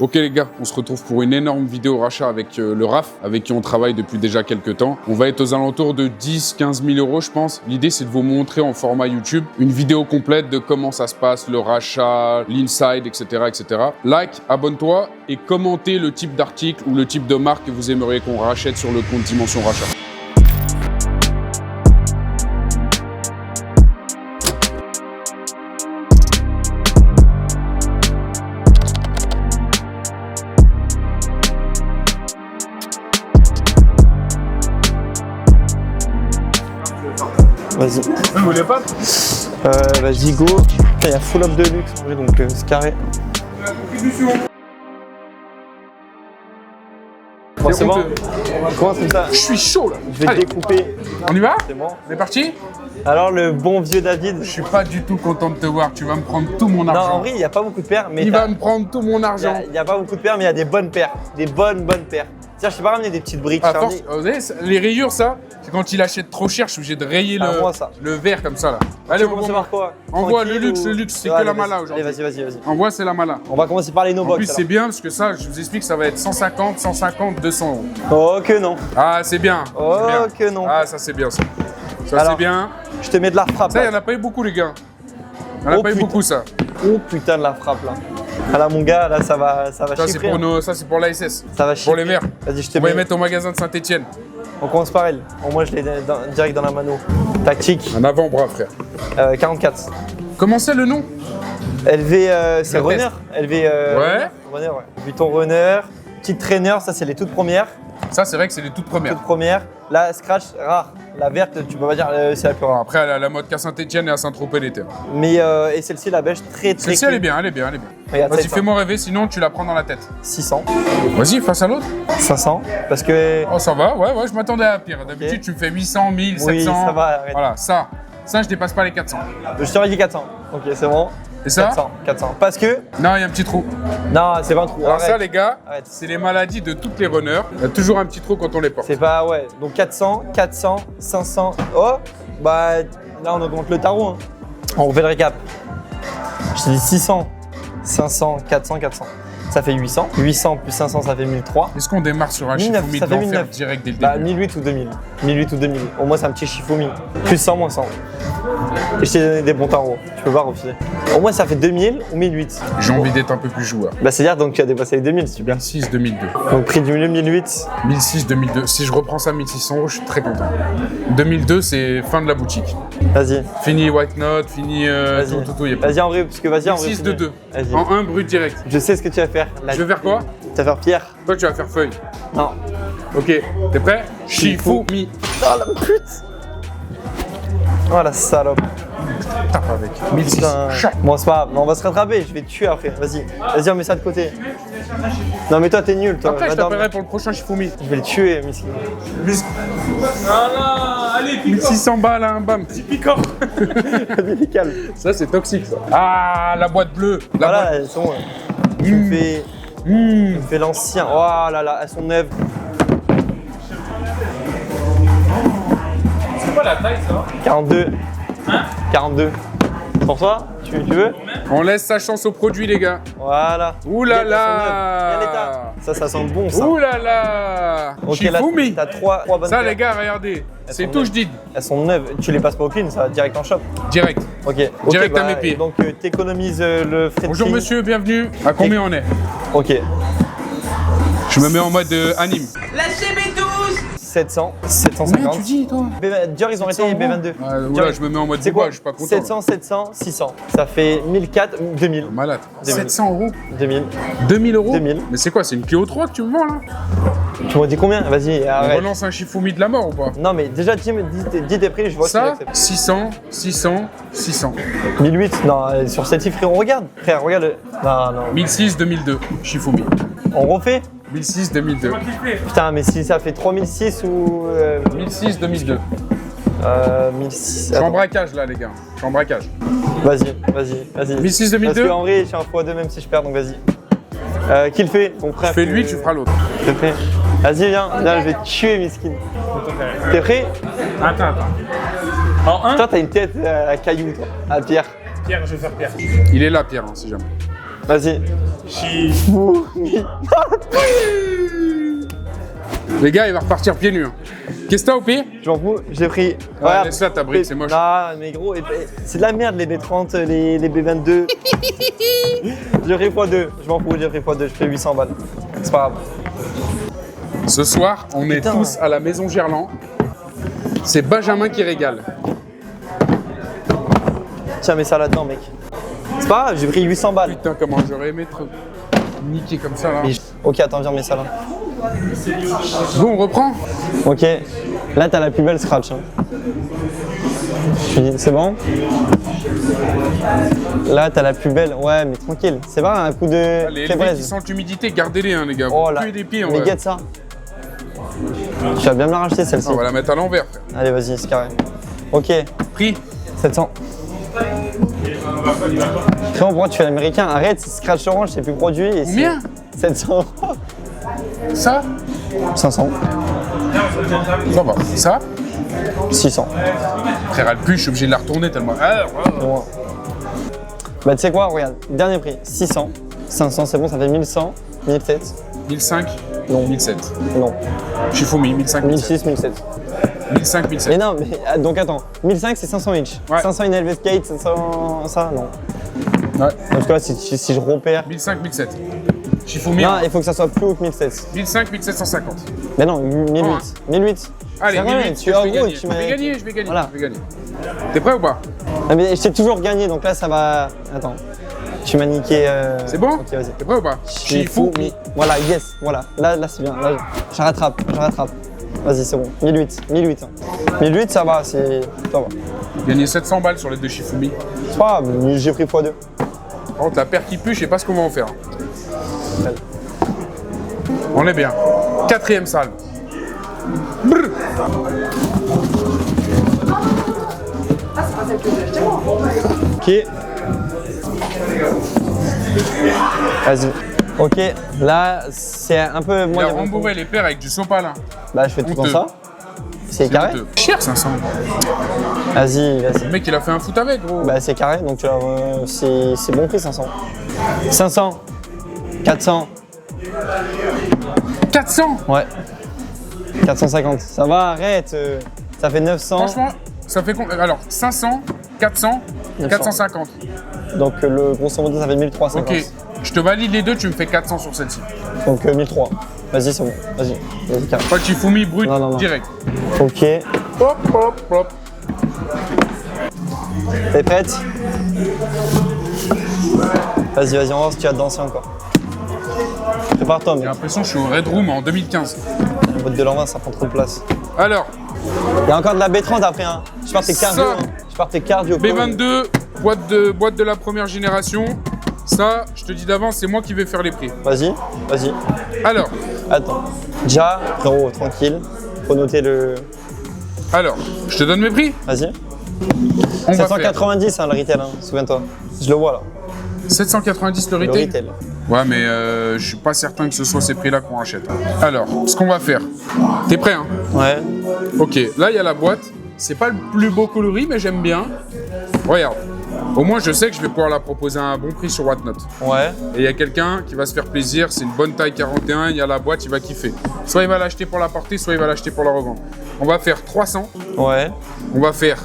Ok les gars, on se retrouve pour une énorme vidéo rachat avec le RAF, avec qui on travaille depuis déjà quelques temps. On va être aux alentours de 10-15 000 euros je pense. L'idée c'est de vous montrer en format YouTube une vidéo complète de comment ça se passe, le rachat, l'inside, etc., etc. Like, abonne-toi et commentez le type d'article ou le type de marque que vous aimeriez qu'on rachète sur le compte Dimension Rachat. Vas-y. Vous voulez pas? Vas-y, go. Il y a full up de luxe en vrai, donc c'est carré. Bon, c'est bon. On commence comme ça. Je suis chaud là. Je vais découper. On y va? C'est bon. On est parti? Alors, le bon vieux David. Je suis pas du tout content de te voir. Tu vas me prendre tout mon Non, argent. en vrai, il n'y a pas beaucoup de paires. Mais Il va me prendre tout mon argent. Il n'y a pas beaucoup de paires, mais il y a des bonnes paires. Des bonnes paires. Tiens, je t'ai pas ramené des petites briques. À force, vous savez, les rayures, ça, c'est quand il achète trop cher, je suis obligé de rayer le verre comme ça là. Allez, on commence par quoi? envoie le luxe, c'est que la mala aujourd'hui. Allez, vas-y. Envoie, c'est la mala. On va commencer par les En no-box. plus, c'est bien parce que ça, je vous explique, ça va être 150, 150, 200 euros. Oh que non. Ah, c'est bien. Oh c'est bien. que non. Ah, ça, c'est bien ça. Ça, Alors, c'est bien. Je te mets de la frappe. Ça, il là. n'y en a pas eu beaucoup, les gars. Il n'y en a pas eu putain. beaucoup, ça. Oh putain de la frappe là. Ah là mon gars, là ça va Ça, c'est chiffrer. pour, ça, c'est pour l'ASS. Ça va Pour chiffrer. les verres. Vas-y, je te On va mets. les mettre au magasin de Saint-Etienne. On commence par elle. Bon, moi je l'ai direct dans la mano. Tactique. Un avant-bras, frère. 44. Comment c'est le nom? LV, c'est Le runner. test. LV. Ouais. Runner, ouais. Vuitton runner. Petite trainer, ça c'est les toutes premières. Ça, c'est vrai que c'est les toutes premières. Toutes premières. La scratch, rare. La verte, tu peux pas dire c'est la plus rare. Après, la mode qu'à Saint-Etienne et à Saint-Tropez l'été. Mais et celle-ci, la beige, très très. Celle-ci, elle est bien, elle est bien, elle est bien. Regarde, Vas-y, 700. fais-moi rêver, sinon tu la prends dans la tête. 600. Vas-y, face à l'autre. 500. Parce que. Oh, ça va, ouais, je m'attendais à pire. D'habitude, Ok. tu me fais 800, 1000, Oui, 700. ça va, arrête. Voilà, ça, je dépasse pas les 400. Je t'aurais dit 400. Ok, c'est bon. Et ça? 400. Parce que. Non, il y a un petit trou. Non, c'est 20 trous. Alors Arrête. ça, les gars, Arrête. c'est les maladies de toutes les runners. Il y a toujours un petit trou quand on les porte. C'est pas, ouais. Donc 400, 500. Oh, bah là on augmente le tarot. Hein. On refait le récap. Je t'ai dit 600, 500, 400. Ça fait 800. 800 plus 500, ça fait 1003. Est-ce qu'on démarre sur un 1900, Shifumi ça de fait l'enfer 1900. direct dès le Bah début? 1008 ou 2000. 1008 ou 2000. Au moins c'est un petit Shifumi. Plus 100, moins 100. Et je t'ai donné des bons tarots. Tu peux pas refuser. Au moins ça fait 2000 ou 1008. J'ai envie d'être un peu plus joueur. Bah c'est-à-dire donc tu as dépassé les 2000, super. 1006, 2002. Donc prix du milieu 1008. 1006, 2002. Si je reprends ça à 1600 euros, je suis très content. 2002, c'est fin de la boutique. Vas-y. Fini White Note, fini tout, il y a plus. Vas-y en vrai, parce que vas-y en vrai. 6 de 2. Vas-y. En 1 brut direct. Je sais ce que tu vas faire. Là, Je vais faire quoi? Tu vas faire Pierre. Toi, tu vas faire feuille. Non. Ok, t'es prêt? Shifumi. Oh la pute. Oh la salope. Tape avec. 1006. Putain. Chac. Bon c'est pas grave, on va se rattraper, je vais te tuer après. Vas-y, on met ça de côté. Non mais toi t'es nul toi. Après, je Va dormir. t'appellerai pour le prochain Shifumi. Je vais le tuer, miskin. Voilà, allez, piquant. 1600 balles à un bam. Petit piquant. Vas-y, calme. Ça, c'est toxique, ça. Ah, la boîte bleue. La Voilà, boîte. elles sont. Tu me fais l'ancien. Oh là là, elles sont neuves. C'est quoi la taille, ça? 42. 42. Pour toi, tu veux? On laisse sa chance au produit, les gars. Voilà. Ouh là Elles sont neuves. Bien là. l'état. Ça sent bon ça. Ouh là là. Ok, là, Shifumi. t'as trois bonnes Ça, paires. les gars, regardez. C'est sont tout, neuves. je dis. Elles sont neuves. Tu les passes pas au clean, ça va direct en shop. Direct. Ok. Direct à mes pieds. Donc t'économises le frais de Bonjour, prix. monsieur, bienvenue. À combien on est? Ok. Je me mets en mode anime. Lâchez mes 12. 700, 750. Combien tu dis, toi? Dior, ils ont arrêté B22. Oula, je me mets en mode C'est boba, quoi? je suis pas content. 700, 700, 600. Ça fait 1004, 2000. Malade. 2000. 700 euros. 2000. 2000 euros. 2000. Mais c'est quoi? C'est une Clio 3 que tu me vends, là? Tu m'as dit combien? Vas-y, On arrête. relance un Shifumi de la mort ou pas? Non, mais déjà, dis tes prix, je vois Ça, si j'accepte. 600, 600, 600. 1008. Non, sur cette cifre, on regarde. Frère, regarde. Non, non. 1006, 2002. Shifumi. On refait? 1006, 2002. Putain, mais si ça fait 3006 ou. 1006, 2002. 1006. Je suis en Attends. braquage, là, les gars. Je suis en braquage. Vas-y. 1006, Parce 2002. qu'en vrai, je suis un x2 même si je perds, donc vas-y. Qui le fait? Ton frère. Fais lui, tu feras l'autre. Je le fais. Vas-y, viens. Là, je vais te tuer, miskin. T'es prêt? Attends. En 1, Toi, t'as une tête à caillou, toi. À Pierre. Pierre, je vais faire Pierre. Il est là, Pierre, hein, si jamais. Vas-y. Shifumi. Les gars, il va repartir pieds nus. Hein. Qu'est-ce que t'as au pire? Je m'en fous, j'ai pris. Ouais, laisse-la ta brique, c'est moche. Non, mais gros, c'est de la merde les B30, les B22. J'ai pris x2, je m'en fous, j'ai pris x2, je fais 800 balles. C'est pas grave. Ce soir, on Putain. est tous à la maison Gerland. C'est Benjamin qui régale. Tiens, mets ça là-dedans, mec. C'est pas grave, j'ai pris 800 balles. Putain, comment j'aurais aimé te niquer comme ça là. Ok, attends, viens, mets ça là. Bon, on reprend. Ok, là t'as la plus belle scratch. Hein. C'est bon? Là t'as la plus belle, ouais, mais tranquille. C'est pas un coup de Les mecs qui fébraise. sentent l'humidité, gardez-les, hein, les gars. Oh Vous là, puez des pieds, en mais vrai. guette ça. Tu vas bien me la racheter celle-ci. On va la mettre à l'envers, frère. Allez, vas-y, c'est carré. Ok, Prix 700. Frérot, pourquoi tu fais l'américain? Arrête, Scratch Orange, c'est plus produit. Et Combien? 700. Ça 500. Ça va. Ça 600. Frère, elle pue, je suis obligé de la retourner tellement. Ah, Bon. Bah, tu sais quoi, regarde, dernier prix 600. 500, c'est bon, ça fait 1100. 1007. 1005 Non. 1007. Non. Shifumi, 1005 1006, 1007. 1005 1007. Mais non, mais donc attends, 1005 c'est 500 inch. Ouais. 500 in Elvis Skate, 500 ça, non. Ouais. En tout cas, si je repère. 1005 1007. Shifumi, Non, il faut que ça soit plus haut que 1007. 1005 1750. Mais non, 1008. Ouais. 1008. Allez, C'est rien, 1008, tu je en vais gros, gagner. tu Je m'as. vais gagner, je vais gagner. Voilà. Je vais gagner. T'es prêt ou pas? Ah, mais je t'ai toujours gagné, donc là ça va. Attends. Tu m'as niqué. C'est bon? Ok, vas-y. T'es prêt ou pas? Shifumi. Voilà, yes, voilà. Là c'est bien. Là, je rattrape. Vas-y, c'est bon. 1008. 1008. Hein. 1008, ça va, c'est. Ça va. Gagner 700 balles sur les deux Shifumi. C'est pas grave, j'ai pris x2. Par contre, la paire qui pue, je sais pas ce qu'on va en faire. On est bien. Quatrième salle. Brr. Ok. Vas-y. Ok, là c'est un peu Il a moyen. rembourré les paires avec du sopalin. Bah je fais tout comme Honteux. ça. C'est carré. Honteux. Cher 500. Vas-y. Le mec, il a fait un foot avec, gros. Bah c'est carré, donc c'est bon prix 500. 500. 400. 400. Ouais. 450. Ça va, arrête. Ça fait 900. Franchement, ça fait combien? Alors, 500, 400, 900. 450. Donc le grosso modo ça fait 1350. Ok, je te valide les deux, tu me fais 400 sur celle-ci. Donc 1300. Vas-y, c'est bon. Vas-y, carré. Pas de Shifumi brut, Non. direct. Ok. Hop, hop, hop. T'es prête? Vas-y, on va voir si tu as dansé encore. Prépare-toi, J'ai mec. l'impression que je suis au Red Room en 2015. La boîte de l'envoi, ça prend trop de place. Alors, Il y a encore de la B30 après, hein. Je pars tes cardio. Ça. Hein. Je pars tes cardio. B22, boîte de la première génération. Ça, je te dis d'avance, c'est moi qui vais faire les prix. Vas-y. Alors, Attends. Déjà, frérot, tranquille. Faut noter le. alors, je te donne mes prix. Vas-y. On va faire 790, hein, le retail, hein. Souviens-toi. Je le vois là. 790 le Le retail. retail. Ouais, mais je suis pas certain que ce soit ces prix-là qu'on achète. Alors, ce qu'on va faire. T'es prêt, hein? Ouais. Ok, là, il y a la boîte. C'est pas le plus beau coloris, mais j'aime bien. Regarde. Au moins, je sais que je vais pouvoir la proposer à un bon prix sur Whatnot. Ouais. Et il y a quelqu'un qui va se faire plaisir. C'est une bonne taille 41. Il y a la boîte, il va kiffer. Soit il va l'acheter pour la porter, soit il va l'acheter pour la revendre. On va faire 300. Ouais. On va faire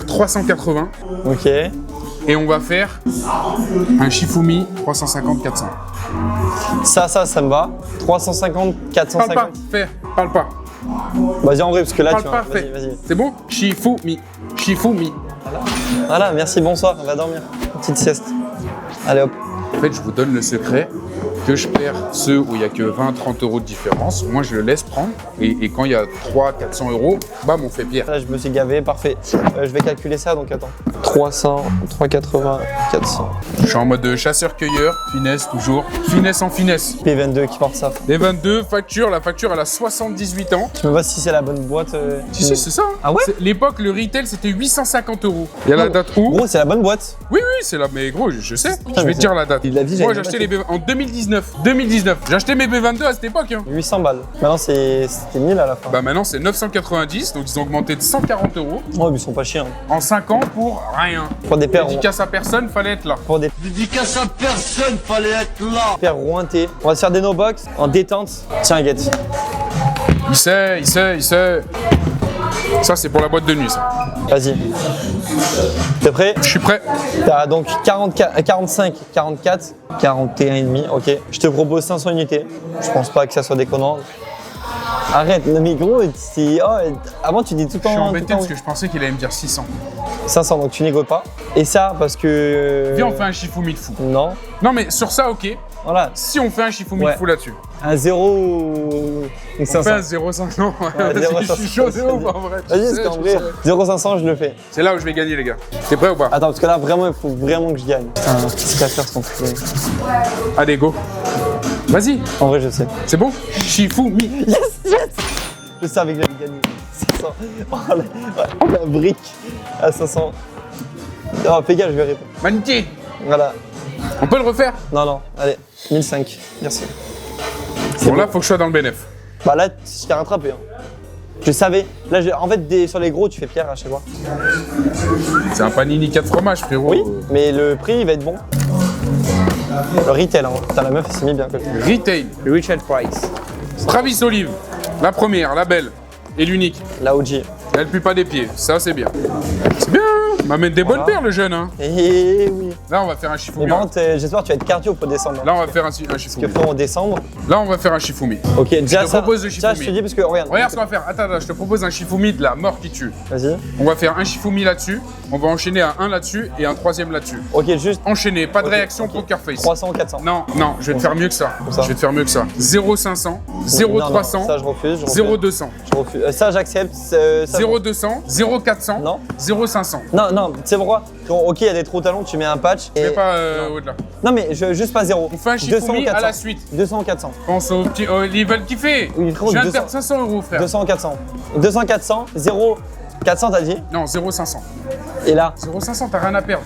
380. Ok. Et on va faire un Shifumi 350-400. Ça me va. 350, Parle pas, 450. fais, parle pas. Vas-y, en vrai, parce que là, Parle tu pas, vois. fais. Vas-y. C'est bon? Shifumi. Voilà, merci, bonsoir. On va dormir. Petite sieste. Allez hop. En fait, je vous donne le secret que je perds ceux où il n'y a que 20-30 euros de différence. Moi, je le laisse prendre. Et quand il y a 300-400 euros, bam, on fait pierre. Là, je me suis gavé, parfait. Je vais calculer ça, donc attends. 300, 380, 400. Je suis en mode chasseur-cueilleur. Finesse, toujours. Finesse en finesse. P22 qui porte ça. Les 22 factures, la facture, elle a 78 ans. Tu me vois si c'est la bonne boîte Si, c'est ça. hein. Ah ouais? L'époque, le retail, c'était 850 euros. Il y a la date où? Gros, c'est la bonne boîte. Oui, c'est là. Mais gros, je sais. Je vais mais te dire la date. il l'a dit, Moi, j'avais j'ai acheté pas les en 2019. 2019. J'ai acheté mes B22 à cette époque. Hein. 800 balles. Maintenant, c'était 1000 à la fin. Bah maintenant c'est 990, donc ils ont augmenté de 140 €. Oh, mais ils sont pas chiens. En 5 ans pour rien. Pour des paires. Dédicace à personne, fallait être là. Pour des Dédicace à personne, fallait être là. paires rointées. On va se faire des no-box en détente. Tiens, Guette. Il sait. Ça c'est pour la boîte de nuit ça. Vas-y. T'es prêt? Je suis prêt. T'as donc 45, 44, 41,5. Ok. Je te propose 500 unités. Je pense pas que ça soit déconnant. Arrête, non mais gros, avant tu dis tout le temps. Je suis embêté tout le temps parce que je pensais qu'il allait me dire 600. 500, donc tu négocies pas. Et ça, parce que. Viens, on fait un Shifumi de fou. Non. Non mais sur ça, ok. Voilà. Si on fait un Shifumi de fou là-dessus. Un 0. On fait un 0,500. Non, Ouais, je suis chaud de ouf en vrai. Vas-y, parce qu'en vrai, 0,500, je le fais. C'est là où je vais gagner, les gars. T'es prêt ou pas? Attends, parce que là, vraiment, il faut vraiment que je gagne. Putain, qu'est-ce qu'il y a à faire, son truc? Allez, go. Vas-y, En vrai, je sais. c'est bon? Shifumi. Yes, yes. Je savais que j'allais gagner. 500. Oh, la brique à 500. Oh, fais gaffe, je vais répondre. Magnifique. Voilà. On peut le refaire? Non, non, allez, 1005. Merci. Bon, là, faut que je sois dans le bénéf. Bah là, je t'ai rattrapé. Hein. Je savais. Là, en fait, sur les gros, tu fais pierre à chaque fois. C'est un panini 4 fromages, frérot. Oui, mais le prix, il va être bon. Le retail, hein. Putain, la meuf, elle s'est mis bien. Retail. Le Richard Price. Travis Olive. La première, la belle. Et l'unique. La OG. Elle pue pas des pieds. Ça, c'est bien. C'est bien. Il m'amène des bonnes paires, le jeune. Hein. Eh oui. Là, on va faire un Mais Shifumi. par contre, j'espère que tu vas être cardio pour décembre. Là, on va faire un Ce Shifumi. que fait en décembre. Là, on va faire un Shifumi. Ok, déjà te ça. propose le Ça, je Shifumi. te dis parce que regarde. Regarde ce qu'on va faire. Attends, je te propose un Shifumi de la mort qui tue. Vas-y. On va faire un Shifumi là-dessus. On va enchaîner à un là-dessus et un troisième là-dessus. Ok, juste Enchaîner, pas de Ok, réaction, ok. poker face. 300 ou 400. Non, non, je vais te faire mieux que ça. ça. Je vais te faire mieux que ça. 0,500, Non, 0,300, non, ça, je refuse. 0,200, Je refuse. Ça, j'accepte. Ça, 0,200, 0,400, Non. 0,500. Non, non, tu sais pourquoi? Ok, il y a des trous talons, tu mets un patch. Je et- vais pas non. au-delà. Non, mais juste pas 0. On fait un Shifumi à la suite. 200 ou 400. Pense aux petits. Ils veulent kiffer. Oui, frérot, Je viens de 200. perdre 500 €, frère. 200 ou 400. 200, 400, 0, 400, t'as dit? Non, 0,500. Et là? 0,500, t'as rien à perdre.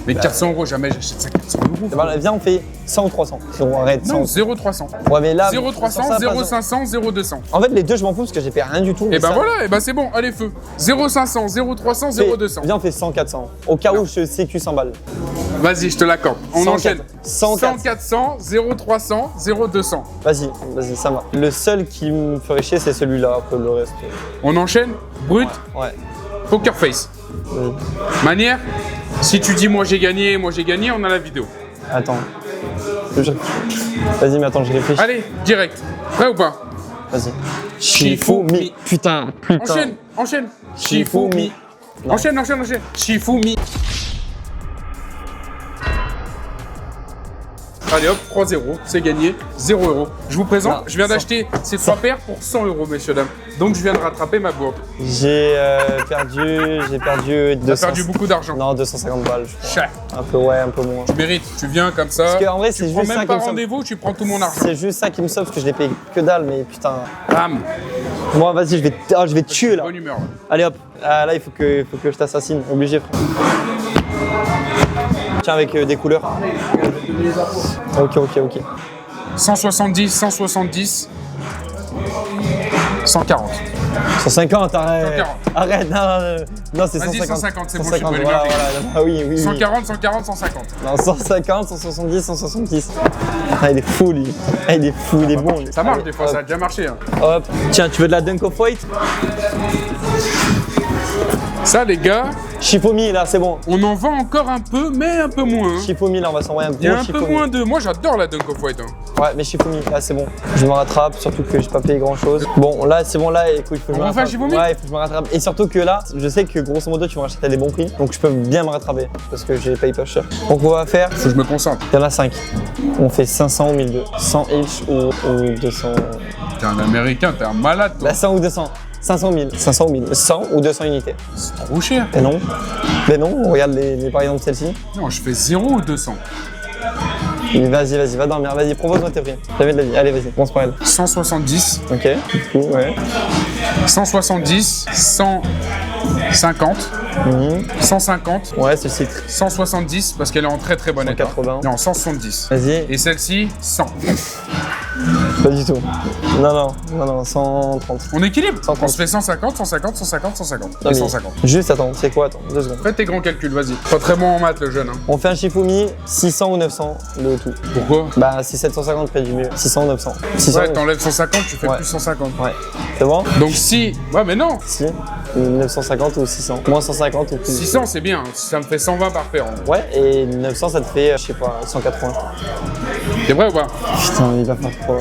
Mais 400 €, jamais j'achète ça 400 €. Eh ben, viens, on fait 100 ou 300. On arrête. Non, 100. 0,300. Ouais, mais là. 0,300, ça va pas, 0,500, 0,200. En fait, les deux, je m'en fous parce que j'ai payé rien du tout. Et mais ben ça- voilà, et ben c'est bon, allez feu. 0,500, 0,300, 0,200. Viens, on fait 100, 400. Au cas où je sécu 100 balles. Vas-y, je te l'accorde. On 100, enchaîne. 100, 100, 400, 0,300, 0,200. Vas-y, vas-y, ça va. Le seul qui me ferait chier, c'est celui-là. Après, le reste. On enchaîne. Brut, Ouais. poker face. Manière, si tu dis moi j'ai gagné, on a la vidéo. Attends. Vas-y, mais attends, je réfléchis. Allez, direct. Prêt ou pas? Vas-y. Shifumi. Putain. Enchaîne, enchaîne. Shifumi. Non. Enchaîne. Shifumi. Allez hop, 3-0, c'est gagné, 0 €. Je vous présente, Non, je viens 100. d'acheter ces 3 paires pour 100 €, messieurs, dames. Donc je viens de rattraper ma bourde. J'ai perdu 200. T'as perdu beaucoup d'argent. Non, 250 balles, je crois. Cher. Un peu, ouais, un peu moins. Tu mérites, tu viens comme ça. Parce qu'en vrai, tu c'est prends juste même ça pas qui me sauve. rendez-vous, tu prends tout mon argent. C'est juste ça qui me sauve parce que je l'ai payé que dalle, mais putain. Bam. Moi, vas-y, je vais te tuer là. Bonne humeur. Là. Allez hop. Ah, là, il faut que je t'assassine. Obligé, frère. Tiens, avec des couleurs. Ok. 170, 170, 140. 150, arrête. 140. Arrête, non, c'est Vas-y, 150. 150, c'est bon, je suis pas voilà. énervé. Ah oui. 140, 140, 150. Non, 150, 170, 170. Ah, il est fou, lui. Ah, il est fou, il est bon. lui. Ça marche Allez, des fois, ça a déjà marché. Hein. Hop. Tiens, tu veux de la Dunk of White? Ça, les gars, Shifumi, là, c'est bon. on en vend encore un peu, mais un peu moins. Hein. Shifumi, là, on va s'envoyer un Il y a gros un peu Shifumi. moins de. Moi, j'adore la Dunk of White. Hein. Ouais, mais Shifumi, là, c'est bon. Je me rattrape, surtout que j'ai pas payé grand chose. Bon, là, c'est bon, là, écoute, il faut que je me On refait un rattrape. Shifumi? Ouais, il faut que je me rattrape. Et surtout que là, je sais que grosso modo, tu vas acheter à des bons prix. Donc, je peux bien me rattraper parce que j'ai payé pas cher. Donc, on va faire. Faut que je me concentre. Il y en a 5. On fait 500 ou 1002. 100 each ou 200. T'es un américain, t'es un malade, toi. Bah, 100 ou 200. 500 000. 500 ou 1000. 100 ou 200 unités. C'est trop cher. Mais non. Mais non, on regarde par exemple celle-ci. Non, je fais 0 ou 200. Vas-y, va dormir. Vas-y, propose-moi tes prix. Jamais de la vie. Allez, vas-y, commence par elle. 170, Ok, du coup, ouais. 170, 100, 50, 150, Ouais, c'est le titre. 170 parce qu'elle est en très très bon état. 180. Non, 170. Vas-y. Et celle-ci, 100. Pas du tout. Non, 130. On équilibre. 130. On se fait 150, 150, 150, 150 Non, et mais 150. Juste, attends, c'est quoi? Attends, 2 secondes. Fais tes grands calculs, vas-y. Pas très bon en maths le jeune. Hein. On fait un Shifumi, 600 ou 900, le tout. Pourquoi? Bah, c'est 750 près du mieux. 600 ou 900. 600. Ouais, t'enlèves 150, tu fais Ouais. plus 150. Ouais. C'est bon? Donc si... Ouais mais non. Si. 950 ou 600. Moins 150 ou plus. 600 c'est bien, ça me fait 120 par paire. En gros. Ouais, et 900, ça te fait, je sais pas, 180. T'es prêt ou pas? Putain, il va faire trop.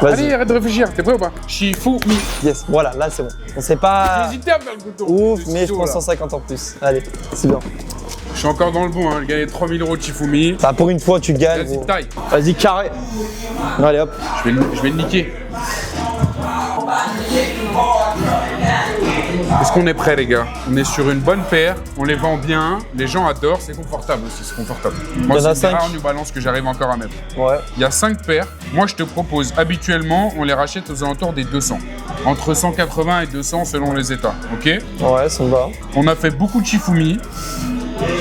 Vas-y. Allez, arrête de réfléchir, t'es prêt ou pas? Shifumi. Yes, voilà, là c'est bon. On sait pas J'ai hésité à faire le couteau. ouf, Le mais je ciseau, prends là. 150 en plus. Allez, c'est bien. Je suis encore dans le bon, hein. Gagner 3000 € de Shifumi. Bah, pour une fois, tu gagnes. Vas-y, gros. taille. Vas-y, carré. Allez, hop. Je vais le niquer. Est-ce qu'on est prêt les gars? On est sur une bonne paire, on les vend bien, les gens adorent, c'est confortable aussi, c'est confortable. Moi Il y en a c'est une 5. rare New Balance que j'arrive encore à mettre. Ouais. Il y a 5 paires, moi je te propose, habituellement on les rachète aux alentours des 200. Entre 180 et 200 selon les états, ok? Ouais, ça me va. On a fait beaucoup de Shifumi,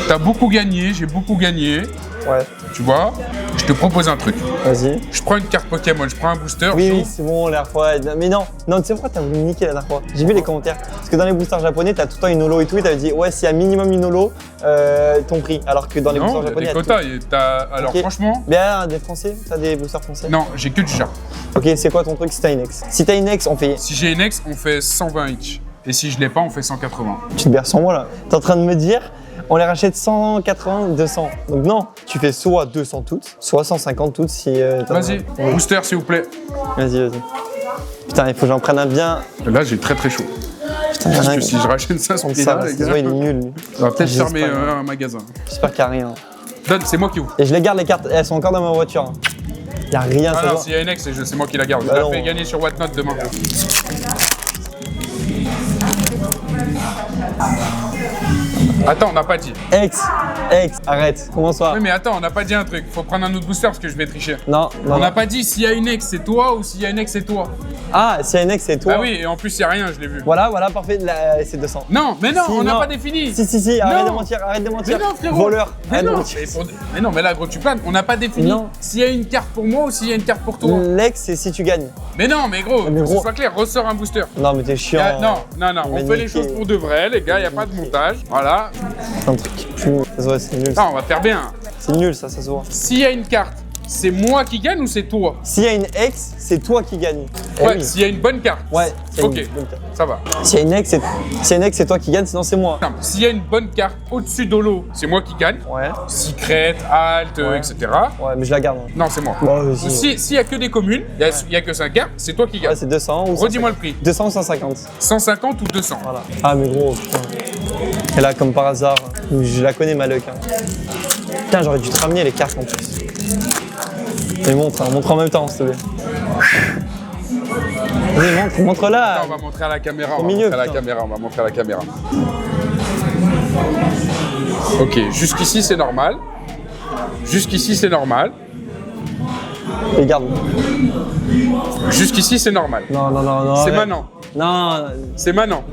t'as beaucoup gagné, j'ai beaucoup gagné, Ouais. tu vois? Je te propose un truc, Vas-y. je prends une carte Pokémon, je prends un booster, Oui, je oui, t'ouvre. c'est bon, la dernière fois. Mais non, tu sais pourquoi t'as voulu me niquer la dernière fois? J'ai vu les commentaires. Parce que dans les boosters japonais, t'as tout le temps une holo et tout, et t'avais dit, ouais, s'il y a minimum une holo, ton prix. Alors que dans les Non, boosters il y a japonais, des il y a quotas, tout. et t'as... Alors Ok. franchement, Bien, des français? T'as des boosters français? non, j'ai que du chat. Ok, c'est quoi ton truc si t'as une ex? Si t'as une ex, on fait. Si j'ai une ex, on fait 120 each. Et si je l'ai pas, on fait 180. Tu te berces sans moi là. T'es en train de me dire, on les rachète 180, 200. Donc non, tu fais soit 200 toutes, soit 150 toutes si. t'as- Vas-y, Ouais. booster s'il vous plaît. Vas-y. Putain, il faut que j'en prenne un bien. Là, j'ai très très chaud. Putain, Parce rien que si je rachète ça, contre ce ça, prix-là, ça les se gars, voit, il est nul. lui. on va peut-être J'espère fermer pas. un magasin. J'espère qu'il n'y a rien. Donne, c'est moi qui ouvre. Et je les garde les cartes, elles sont encore dans ma voiture. hein. Y a rien, ça Ah non, va. s'il y a une ex, c'est moi qui la garde. Je Bah la non. fais gagner sur Whatnot demain. Attends, on n'a pas dit. Ex, arrête, comment ça? Oui, mais attends, on n'a pas dit un truc. Faut prendre un autre booster parce que je vais tricher. Non, On non. n'a pas dit s'il y a une ex, c'est toi ou s'il y a une ex, c'est toi. Ah, s'il y a une ex, c'est toi. Ah oui, et en plus, il n'y a rien, je l'ai vu. Voilà, parfait, là, c'est 200. Non, mais non, Si, on n'a non. pas défini. Si, arrête Non. de mentir, arrête de mentir. Mais non, frérot. Voleur, Mais arrête de non, mentir. mais non, mais là, gros, tu planes. On n'a pas défini Non. s'il y a une carte pour moi ou s'il y a une carte pour toi. L'ex, c'est si tu gagnes. Mais non, mais gros, Mais que ce gros. soit clair, ressors un booster. Non, mais t'es chiant. Non, on Mais fait les niquer. choses pour de vrai, les gars, il n'y a pas de montage. Voilà. C'est un truc qui pue. Ça se voit, c'est nul. Non, on va faire bien. C'est nul, ça se voit. S'il y a une carte, c'est moi qui gagne ou c'est toi? S'il y a une ex, c'est toi qui gagne. Eh Ouais, oui. s'il y a une bonne carte. Ouais, c'est Ok. une bonne carte. Ça va. S'il y a une ex, c'est toi qui gagne, sinon c'est moi. Simple. S'il y a une bonne carte au-dessus d'Holo, c'est moi qui gagne. Ouais, Secret, Alt, Ouais. etc. ouais, mais je la garde. hein. Non, c'est moi. Ouais, vas-y. S'il y a que des communes, il n'y a que 5 cartes, c'est toi qui Ouais, gagne. c'est 200 ou Redis-moi le prix. 200 ou 150. 150 ou 200? Voilà. Ah, mais gros, putain. Et là, comme par hasard, je la connais, ma luck. hein. Putain, j'aurais dû te ramener les cartes en plus. Mais montre en même temps, s'il te plaît. Vas-y, montre-la. On va montrer à la caméra. Au On va milieu, montrer à la putain. caméra. On va montrer à la caméra. Ok, jusqu'ici c'est normal. Jusqu'ici c'est normal. Et garde. Jusqu'ici c'est normal. Non. C'est arrête. maintenant. Non, C'est maintenant.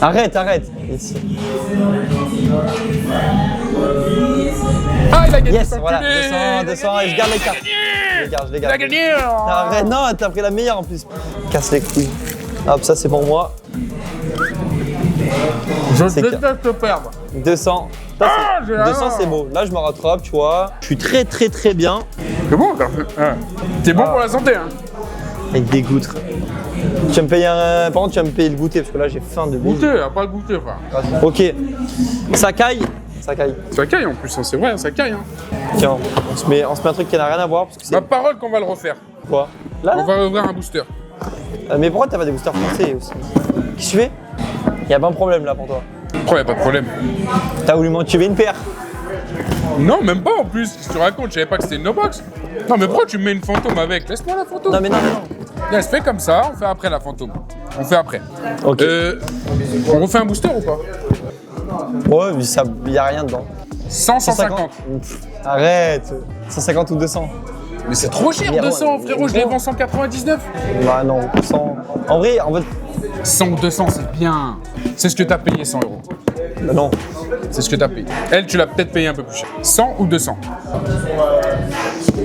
arrête. Ici. Ah, il a gagné. Yes, cet voilà, enculé. 200, et je garde les cartes. Je les Il a garde. gagné. Non, arrête, non, t'as pris la meilleure en plus. Casse les couilles. Hop, ça c'est pour moi. Je C'est déteste perdre. 200. Ça, Ah, j'ai 200 la- c'est beau. Là je me rattrape, tu vois. Je suis très bien. C'est bon, t'es bon pour la santé, hein. Avec des gouttes. Tu vas me payer un. Par contre, tu vas me payer le goûter parce que là j'ai faim de bille. Goûter, pas goûter, frère. Ok. Ça caille. Ça caille en plus, hein, c'est vrai, ça caille. Hein. Tiens, on se met un truc qui n'a rien à voir parce que c'est Ma parole qu'on va le refaire. quoi là, On va ouvrir un booster. Mais pourquoi t'as pas des boosters français aussi? Qu'est-ce que tu fais? Y'a pas un problème là pour toi. Pourquoi y a pas de problème? T'as voulu m'en tuer une paire. Non, même pas en plus. Qu'est-ce que tu racontes? Je savais pas que c'était une no-box. Non, mais pourquoi tu me mets une fantôme avec? Laisse-moi la fantôme. Non mais non. Laisse, fais comme ça, on fait après la fantôme. On fait après. Ok. On refait un booster ou pas? Ouais, mais ça, y'a rien dedans. 100, 150. Pff, arrête. 150 ou 200. Mais c'est trop cher, Mais 200, ouais, frérot, je les vends 199. Bah non, 100. En vrai, 100 ou 200, c'est bien. C'est ce que tu as payé 100 euros. Non. C'est ce que tu as payé. Elle, tu l'as peut-être payé un peu plus cher. 100 ou 200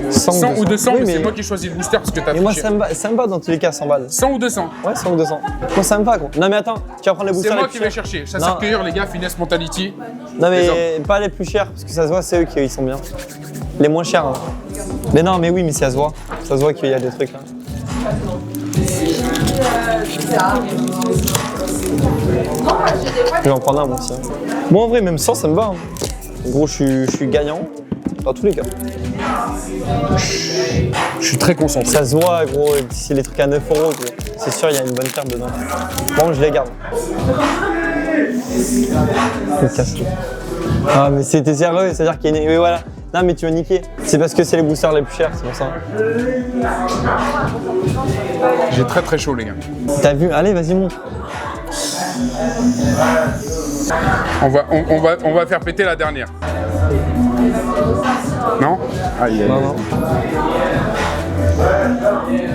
100 ou 200, Oui, mais c'est moi qui ai choisi le booster parce que tu as Mais pris moi, cher. ça me va dans tous les cas, 100 balles. 100 ou 200 Ouais, 100 ou 200. Moi, ça me va, gros. Non, mais attends, tu vas prendre les C'est boosters moi les qui plus vais chers. chercher. Non. Chasse-cueilleur, les gars, finesse mentality. Non, Les mais pas les plus chers, parce que ça se voit, c'est eux qui ils sont bien. Les moins chers. Hein. Mais non, mais oui, mais ça se voit. Ça se voit qu'il y a des trucs là. Je vais en prendre un, moi aussi. Hein. Moi, en vrai, même 100, ça me va. Hein. Gros, je suis gagnant. Dans tous les cas. Je suis très concentré. Ça se voit, gros, c'est les trucs à 9 euros. Gros. C'est sûr, il y a une bonne carte dedans. Bon, je les garde. Je me casse. Ah, mais c'était sérieux, c'est-à-dire qu'il y a une... Oui, voilà. Non, mais tu vas niquer. C'est parce que c'est les boosters les plus chers, c'est pour ça. J'ai très très chaud, les gars. T'as vu? Allez, vas-y, montre. On va faire péter la dernière. Non? Aïe, aïe. Non, non.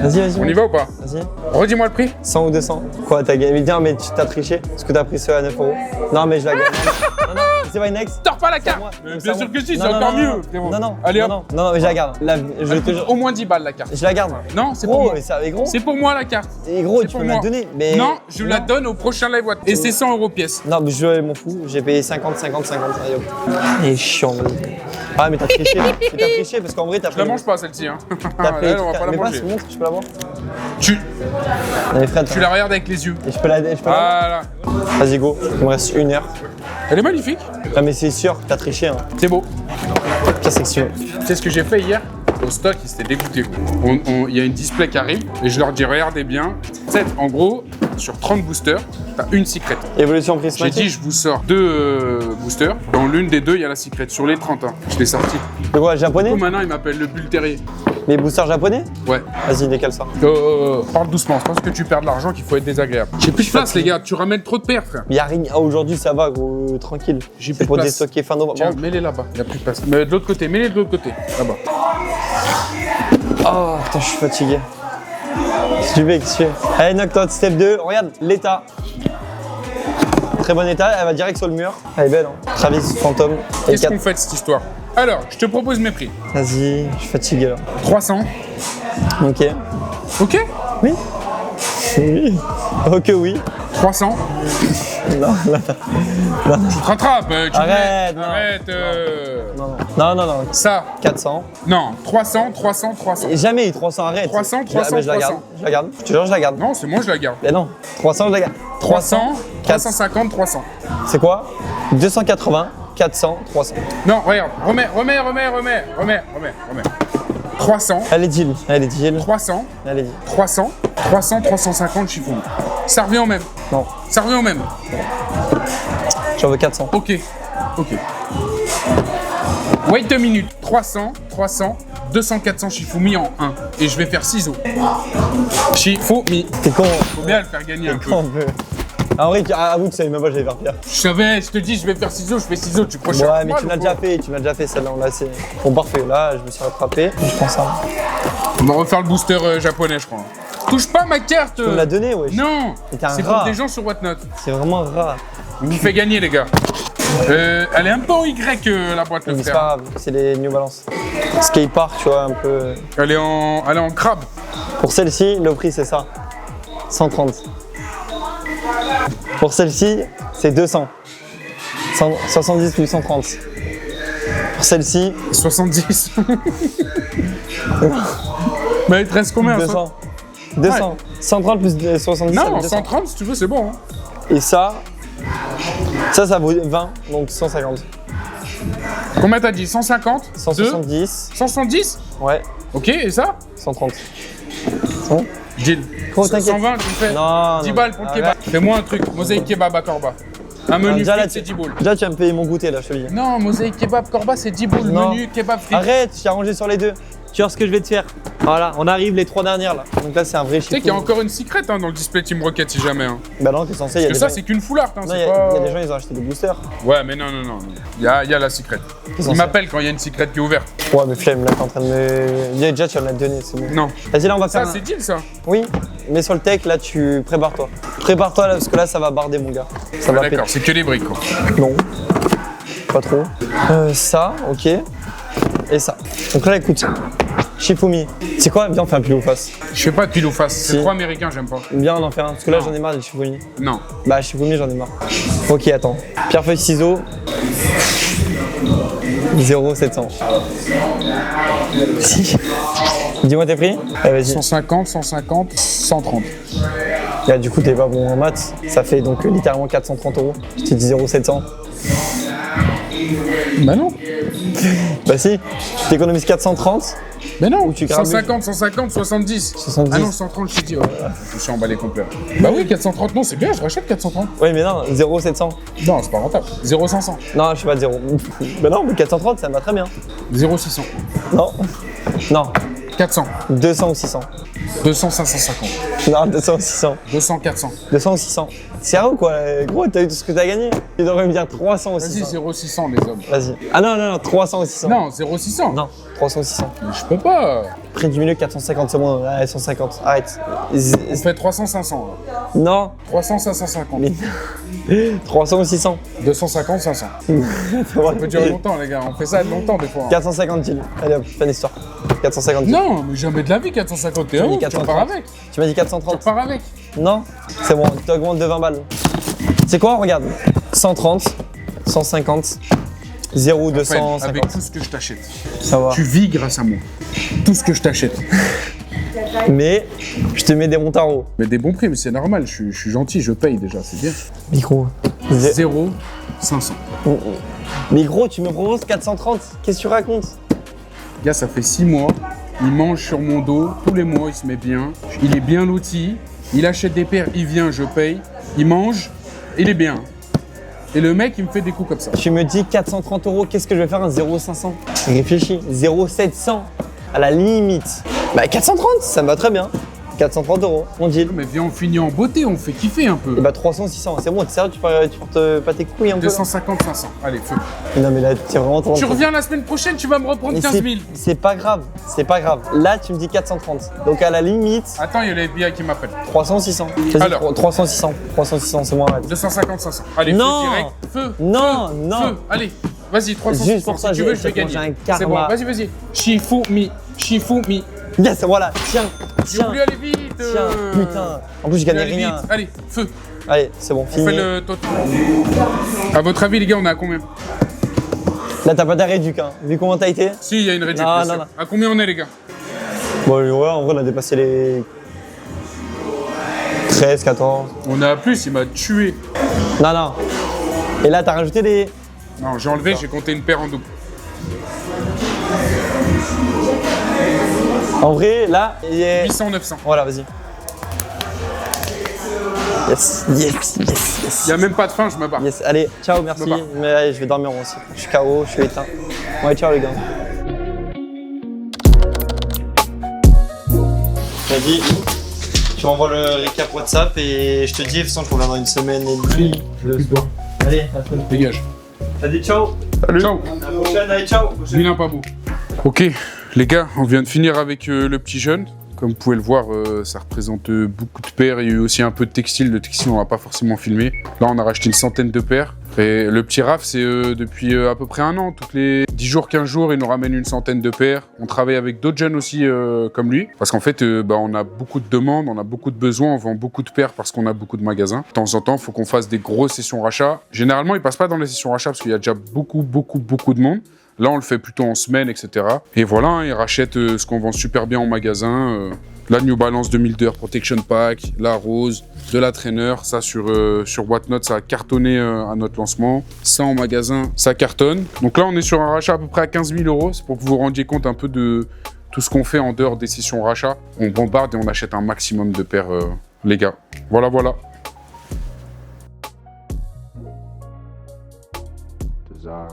Vas-y, vas-y. On y va ou pas? Vas-y. Redis-moi le prix. 100 ou 200. Quoi, t'as gagné? Tiens, mais tu t'as triché parce que t'as pris ceux à 9 euros. Non, mais je la gagne. Non, non, c'est pas une ex. Tords pas la carte. moi. Bien C'est à sûr moi. que si, c'est Non, non, encore non, mieux, non. frérot. Non, non. Allez, non, hop. non, non, mais je la garde. Je Elle te coûte jure. au moins 10 balles la carte. Je la garde. Non, c'est pour Gros, moi. mais c'est gros. C'est pour moi la carte. Et gros, C'est tu pour peux me la moi. donner. Mais... Non, je la donne au prochain live what. Et c'est 100 euros pièce. Non, mais je m'en fous. J'ai payé 50, 50, 50. Allez, hop. Il est chiant, vas-y. Ah, mais t'as triché. Mais t'as triché parce qu'en vrai, t'as pris. Je la mange pas celle-ci. Hein. T'as pris. Elle, on va pas la Mais manger. passe, montre, je peux la voir. Tu Allez, Fred. la regardes avec les yeux. Et je peux la voir. Voilà. Vas-y, go. Il me reste 1 heure. Elle est magnifique. Ah, mais c'est sûr, t'as triché. Hein. C'est beau. Qu'est-ce que tu veux? C'est ce que j'ai fait hier. Au stock, ils s'étaient dégoûtés. Il y a une display qui arrive et je leur dis regardez bien. En gros, sur 30 boosters, t'as une secret. Évolution J'ai prismatique. dit je vous sors 2 boosters. Dans l'une des deux, il y a la secret. Sur les 30, hein. Je l'ai sorti. De quoi, japonais? Du coup, maintenant, il m'appelle le bull terrier. Les boosters japonais? Ouais. Vas-y, décale ça. Parle doucement, c'est parce que tu perds de l'argent qu'il faut être désagréable. J'ai plus de place, les gars. Tu ramènes trop de paires, frère. Mais y'a rien. Ah, aujourd'hui, ça va, gros, tranquille. J'ai plus C'est de pour place. déstocker fin novembre. Tiens, Bon. mets-les là-bas. Il n'y a plus de place. Mais de l'autre côté, mets-les de l'autre côté. Là-bas. Oh, putain, je suis fatigué. Qu'est-ce que tu fais? Qu'est-ce que tu fais? Allez, knock-out, step 2. Regarde, l'état. Très bon état, elle va direct sur le mur. Elle est belle, hein. Travis, fantôme. Et Qu'est-ce 4. qu'on fait de cette histoire? Alors, je te propose mes prix. Vas-y, je suis fatigué là. 300. Ok. Ok. Oui. Oui. Ok, oui. 300. Non, là. Tu te rattrapes. Tu Arrête, mets- non. Arrête. Non, non, non. Ça. 400. Non. 300, 300, 300. Et jamais eu 300, arrête. 300, Je la- 300, mais je la garde. 300. Je la garde. Je te jure, je la garde. Non, c'est moi, je la garde. Mais non. 300, je la garde. 300, 400. 350, 300. C'est quoi? 280, 400, 300. Non, regarde. Remets. 300, Elle est deal. Elle est deal. 300, Elle est deal. 300, 300, 350 chiffon. Ça revient au même. Non. Ça revient au même. J'en veux 400. Ok. Wait a minute. 300, 300, 200, 400 Shifumi en 1. Et je vais faire ciseaux. Shifumi. T'es con. Faut bien le faire gagner un peu. Con un peu. Ah, en vrai, avoue que tu savais même pas que j'allais faire pire. Je savais, je te dis, je vais faire ciseaux, je fais ciseaux. Tu prochaines Ouais, mais tu l'as déjà fait. Tu l'as déjà fait celle-là. On l'a assez. Bon, parfait. Là, je me suis rattrapé. Je prends ça. On va refaire le booster japonais, je crois. Touche pas ma carte. Tu me l'as donné, wesh. Non. Mais t'es un C'est pour rat. des gens sur Whatnot. C'est vraiment rare. On vous fait gagner, les gars. Elle est un peu en Y, la boîte, le Mais c'est frère. pas grave. C'est les New Balance. Skatepark, tu vois, un peu. Elle est en crabe. Pour celle-ci, le prix, c'est ça. 130. Pour celle-ci, c'est 200. 70 plus 130. Pour celle-ci, 70. Mais il te reste combien? 200. 200. 130 plus 70, ça Non, fait 200. 130 si tu veux, c'est bon. Hein. Et ça vaut 20, donc 150. Combien t'as dit? 150? 170, 170? ouais, Ok, et ça? 130. C'est bon? Deal. Gros, t'inquiète. 120, tu me fais Non, 10 non. balles pour le Arrête. kebab. Fais-moi un truc, mosaïque kebab à Corba. Un menu Déjà, là, frites, c'est 10 boules. Déjà, tu vas me payer mon goûter, là, je te le dis. Non, mosaïque kebab Corba, c'est 10 boules. Non. Menu kebab frites. Arrête, je t'ai arrangé sur les deux. tu vois ce que je vais te faire. Voilà, on arrive les 3 dernières là. Donc là, c'est un vrai Tu sais qu'il y a encore une secret hein, dans le display Team Rocket si jamais. Hein. Bah non, t'es censé. Parce que ça, c'est qu'une foulard. Hein, non, il y a des gens, ils ont acheté des boosters. Ouais, mais non. Il y a la secret. Il m'appelle quand il y a une secret qui est ouverte. Ouais, mais flemme, là, t'es en train de me. Déjà, tu vas me la donner, c'est bon. Non. Vas-y, là, on va Ça, faire. c'est deal ça. Oui, mais sur le tech, là, tu prépare-toi. Prépare-toi là, parce que là, ça va barder, mon gars. Ça va D'accord, c'est que des briques quoi. Non, pas trop. Ça, ok. Et ça. Donc là, écoute, Shifumi. C'est quoi? Viens, on fait un pile ou face. Je fais pas de pile ou face. Si. C'est trop américain, j'aime pas. Bien, on en fait un. Parce que là, Non. j'en ai marre des Shifumi. Non. Bah, Shifumi, j'en ai marre. Ok, attends. Pierre, feuille, ciseaux. 0,700. Si. Dis-moi tes prix. Allez, vas-y. 150, 150, 130. Là, du coup, t'es pas bon en maths. Ça fait donc littéralement 430 €. Je t'ai dit 0,700. Bah non. Bah si, tu t'économises 430. Mais non. Ou tu grabuges. 150, 150, 70. 70. Ah non, 130, je t'ai dit. Je suis emballé complet. Bah oui, 430, non, c'est bien, je rachète 430. Oui, mais non, 0,700. Non, c'est pas rentable. 0,500. Non, je sais pas de 0. Bah non, mais 430, ça me va très bien. 0,600. Non. Non. 400. 200 ou 600. 200, 550. Non, 200 ou 600. 200, 400. 200 ou 600. Sérieux quoi, gros, t'as eu tout ce que t'as gagné. Tu devrais me dire 300 ou Vas-y, 600. 0,600 les hommes. Vas-y. Ah non, 300 ou 600. Non, 0,600. Non, 300 ou 600. Mais je peux pas. Prix du milieu 450, c'est bon. Allez, 150. Arrête. On fait 300, 500. Là. Non. 300, 550. Mais 300 ou 600. 250, 500. Ça peut durer longtemps, les gars. On fait ça longtemps, des fois. hein. 450 kills. Allez hop, fin d'histoire. 450 kills. Non, mais jamais de la vie, 450. m'as dit Tu 430. repars avec. Tu m'as dit Tu 430. repars avec. Non. C'est bon, tu augmentes de 20 balles. C'est quoi, regarde. 130, 150, 0, Raphaël, 250. avec tout ce que je t'achète. Ça va. Tu vis grâce à moi. Tout ce que je t'achète. Mais je te mets des bons tarots. Mais des bons prix, mais c'est normal. Je suis gentil, je paye déjà, c'est bien. Micro. 0, 500. Micro, tu me proposes 430. Qu'est-ce que tu racontes? Gars, ça fait 6 mois. Il mange sur mon dos. Tous les mois, il se met bien. Il est bien loti. Il achète des paires, il vient, je paye. Il mange, il est bien. Et le mec, il me fait des coups comme ça. Tu me dis 430 €, qu'est-ce que je vais faire un 0,500? Réfléchis. 0,700 à la limite. Bah 430, ça me va très bien. 430 €, on deal. Mais viens, on finit en beauté, on fait kiffer un peu. Et bah 300, 600, c'est bon, t'es sérieux, tu portes pas tes couilles un peu là? 250, 500. Allez, feu. Non mais là, t'es vraiment trop. Tu reviens la semaine prochaine, tu vas me reprendre Mais 15 000. c'est pas grave, c'est pas grave. Là, tu me dis 430. Donc à la limite, Attends, il y a le FBI qui m'appelle. 300, 600. Vas-y, Alors. 300, 600. 300, 600, c'est moi, arrête. 250, 500. Allez, Non. feu direct. Feu. Non, feu, non. Feu. Allez, vas-y, 300, Juste 600. pour ça, si tu veux, je vais j'ai gagner. un C'est bon, karma. vas-y. Shifumi. Shifumi. Yes, voilà, tiens, J'ai tiens. voulu aller vite. Tiens, putain. En plus, je gagnais Allez, rien. vite. Allez, feu. Allez, c'est bon, On fini. fait le total. À votre avis, les gars, on est à combien? Là, t'as pas ta réduc, hein. Vu comment t'as été. Si, il y a une réduction. Non, bien non, sûr. non. À combien on est, les gars? Bon, ouais, en vrai, on a dépassé les 13, 14. On est à plus, il m'a tué. Non. Et là, t'as rajouté des. Non, j'ai enlevé, j'ai compté une paire en double. En vrai, là, il est. 800, 900. Voilà, vas-y. Yes. Il n'y a même pas de fin, je me barre. Yes, allez, ciao, merci. Me barre. Mais allez, je vais dormir moi aussi. Je suis KO, je suis éteint. Ouais, ciao les gars. Vas-y, tu m'envoies le récap WhatsApp et je te dis, de toute façon, je reviens dans une semaine et demie. Allez, à la semaine. Dégage. Vas-y, ciao. Ciao. À la prochaine, allez, ciao. Vilain pas beau. Ok, les gars, on vient de finir avec le petit jeune. Comme vous pouvez le voir, ça représente beaucoup de paires. Il y a eu aussi un peu de textile. Le textile, on l'a pas forcément filmé. Là, on a racheté une centaine de paires. Et le petit Raph, c'est depuis à peu près un an. Toutes les 10 jours, 15 jours, il nous ramène une centaine de paires. On travaille avec d'autres jeunes aussi comme lui. Parce qu'en fait, on a beaucoup de demandes, on a beaucoup de besoins, on vend beaucoup de paires parce qu'on a beaucoup de magasins. De temps en temps, il faut qu'on fasse des grosses sessions rachat. Généralement, il passe pas dans les sessions rachat parce qu'il y a déjà beaucoup de monde. Là, on le fait plutôt en semaine, etc. Et voilà, hein, il rachète ce qu'on vend super bien en magasin. La New Balance 2002 Protection Pack, la Rose, de la Trainer. Ça, sur Whatnot, ça a cartonné à notre lancement. Ça, en magasin, ça cartonne. Donc là, on est sur un rachat à peu près à 15 000 €. C'est pour que vous vous rendiez compte un peu de tout ce qu'on fait en dehors des sessions rachat. On bombarde et on achète un maximum de paires, les gars. Voilà.